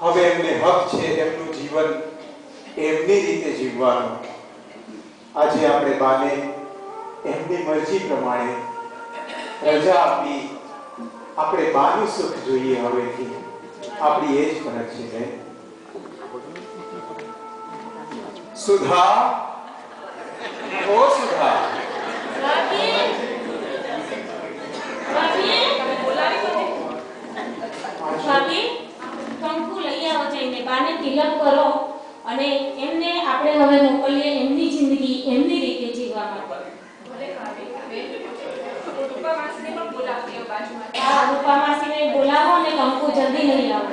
હવે એમને હક છે એમનું જીવન એમની રીતે જીવવાનો. આજે આપણે બાને એમની મરજી પ્રમાણે રજા આપી આપણે બાનું સુખ જોઈએ. હવેથી આપણી એ જ ફરજ છે. બેન સુધા, ઓ સુધા, કંકુ લઈ આવો જઈને બાને તિલક કરો અને એમને આપણે હવે મોકલીએ એમની જિંદગી એમની રીતે જીવવા માટે. રૂપા માસીને બોલાવો અને કંકુ જલ્દી લઈ આવો.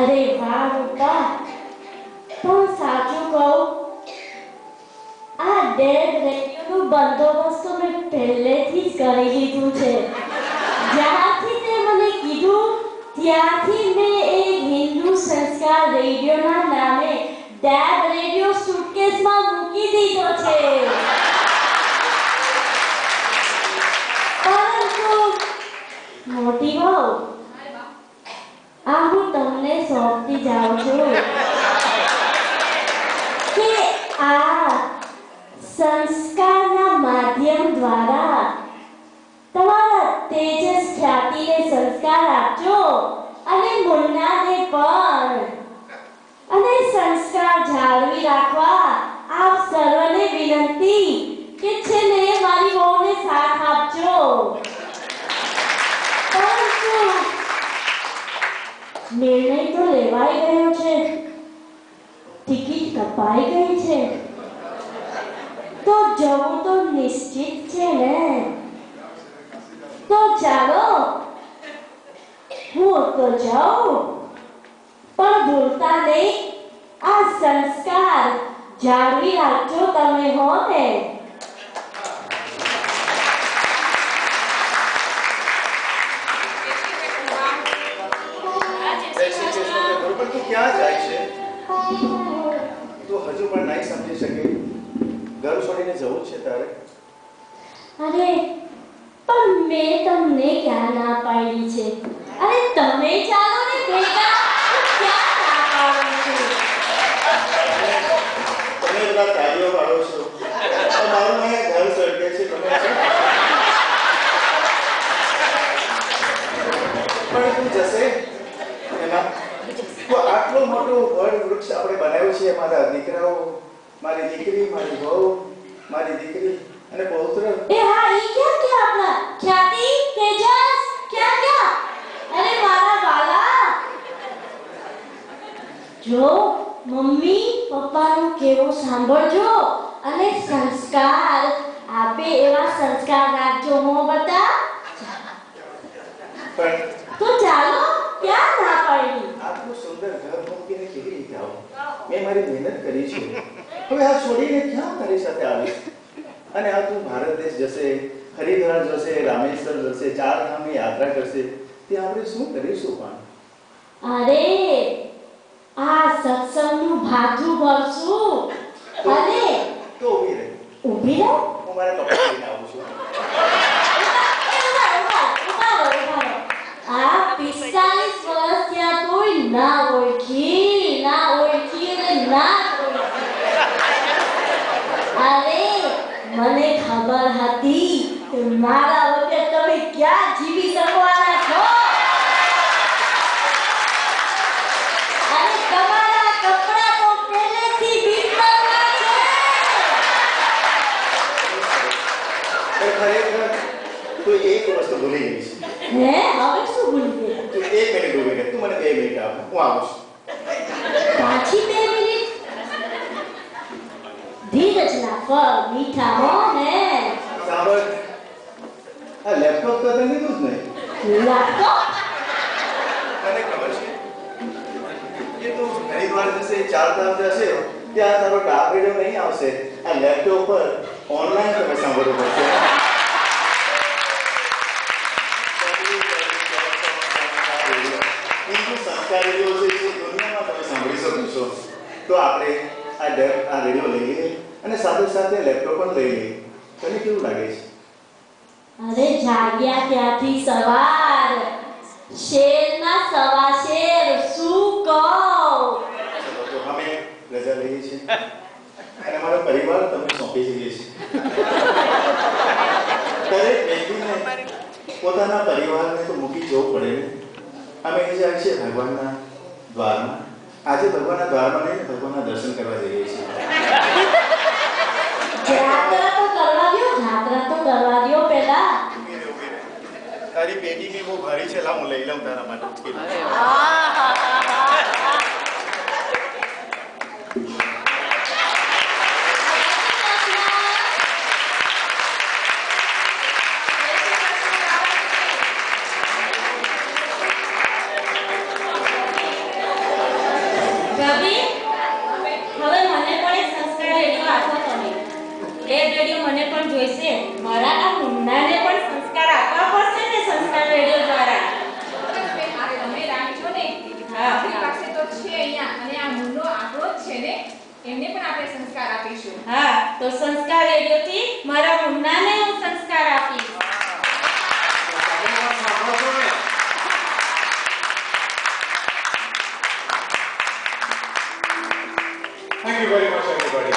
અરે વાહ રૂપા, પણ સાચું કહું આ ડેડ રેડિયોનું બંદોબસ્ત મેં પહેલેથી જ કરી લીધું છે. જ્યારથી તે મને કીધું ત્યારથી મેં એક હિન્દુ સંસ્કાર રેડિયોના નામે ડેડ રેડિયો સુટકેસમાં મૂકી દીધો છે. પરંતુ મોટી વહુ, આ હું તમને સોંપતી જાઉં છું કે આ સંસ્કારના માધ્યમ દ્વારા તમારા તેજસ ખ્યાતિને સંસ્કાર આપજો અને મુન્નાને પણ, અને સંસ્કાર જાળવી રાખવા આપ સર્વને વિનંતી કે છેલ્લે મારી વહુને સાથ આપજો. પરંતુ નિર્ણય તો લેવાઈ ગયો છે, ટિકિટ કપાઈ ગઈ છે, તો જવું તો નિશ્ચિત છે ને. તો ચાલો હું તો જાઉં, પણ ભૂલતા નહીં આ સંસ્કાર જાળવી રાખજો તમે હો ને. ક્યાં જાય છે? તું હજુ પણ નહીં સમજી શકે? ઘર છોડીને જવું છે તારે? અરે પણ મેં તમને ક્યાં ના પાડી છે? અરે તમે ચાલો ને ભેગા, ક્યાં ના પાડું છું? તમે બધા કાર્યો પાડો છો, મારું અહીંયા ઘર સળગે છે. તમે પણ તું જશે એમાં તો આટલું મોટું વડ વૃક્ષ આપણે બનાવ્યું છે. મારા દીકરાઓ, મારી દીકરી, મારી વહુ, મારી દીકરી અને પૌત્ર. એ હા, ઈ ક્યાં ક્યાં આપણા ખ્યાતિ, તેજસ, ક્યાં ક્યાં? અરે મારા વાલા, જો મમ્મી પપ્પાનું કેવું સાંભળજો અને સંસ્કાર આપે હવે આ છોડીને ક્યાં તારી સાથે આવીશ? અને આ તું ભારત દેશ જશે, હરિદ્વાર જશે, રામેશ્વર જશે, ચાર ધામની યાત્રા કરશે, ત્યાં આપણે શું કરીશું? પણ અરે આ સત્સંગનું ભાથું ભરશું અને તો ઊભી રહે, ઊભી રહો. હું મારા કપડાં લઈને આવું છું. આ 45 વર્ષ ત્યાં કોઈ ના ઓળખી અને ના અરે મને ખબર હતી કે મારા વગર તમે ક્યાં જીવી શકવાના છો અને તમારા કપડા તો પહેલેથી ભીતરના છે. પણ ખરેખર તું એક વસ્તુ ભૂલી ગઈ છે. હે હવે શું ભૂલી ગઈ? તું 1 મિનિટ ઊભી રહે, તું મને 2 મિનિટ આપ, હું આવું છું. પાછી 2 મિનિટ? ધીરજના ફળ મીઠા હો ને. સાંભળ, આ લેપટોપ તો તને લીધું જ નહીં. લેપટોપ? તને ખબર છે કે તું હરિદ્વાર જશે, ચાર ધામ જશે, ત્યાં તારો ટાપ રેડિયો નહીં આવશે. આ લેપટોપ પર ઓનલાઈન તમે સાંભળવું પડશે. હિન્દુ સંસ્કાર રેડિયો છે, જે દુનિયામાં તમે સાંભળી શકો છો. તો આપણે આ રેડિયો લઈ લઈએ અને સાથે સાથે લેપટોપ પણ લઈ લઈએ. તને કેવું લાગે છે? અરે જાગ્યા ત્યાંથી સવાર શેરના સવા શેર શું કહું. તો અમે રજા લઈએ છીએ અને અમારો પરિવાર તમને સોંપી જઈએ છીએ. દરેક વ્યક્તિને પોતાના પરિવારને તો મૂકી જવું પડે ને. અમે જાય છીએ ભગવાનના દ્વારમાં. આજે ભગવાનના દ્વારમાં નહીં, ભગવાનના દર્શન કરવા જઈએ છીએ. જાત્રા તો કરવા દો પહેલા. તારી બેટી બી બહુ ભારી છે, લા હું લઈ લઉં તારા માટે. મને પણ જોઈશે. મારા આ મુન્નાને પણ સંસ્કાર આપવા પડશે ને સંસ્કાર રેડિયો દ્વારા. તમે રાખજો ને. આપણી પાસે તો છે અહીંયા અને આ મુન્નો આપણો જ છે ને, એમને પણ આપણે સંસ્કાર આપીશું. હા, તો સંસ્કાર રેડિયોથી મારા મુન્નાને હું સંસ્કાર આપીશ. Thank you very much, everybody.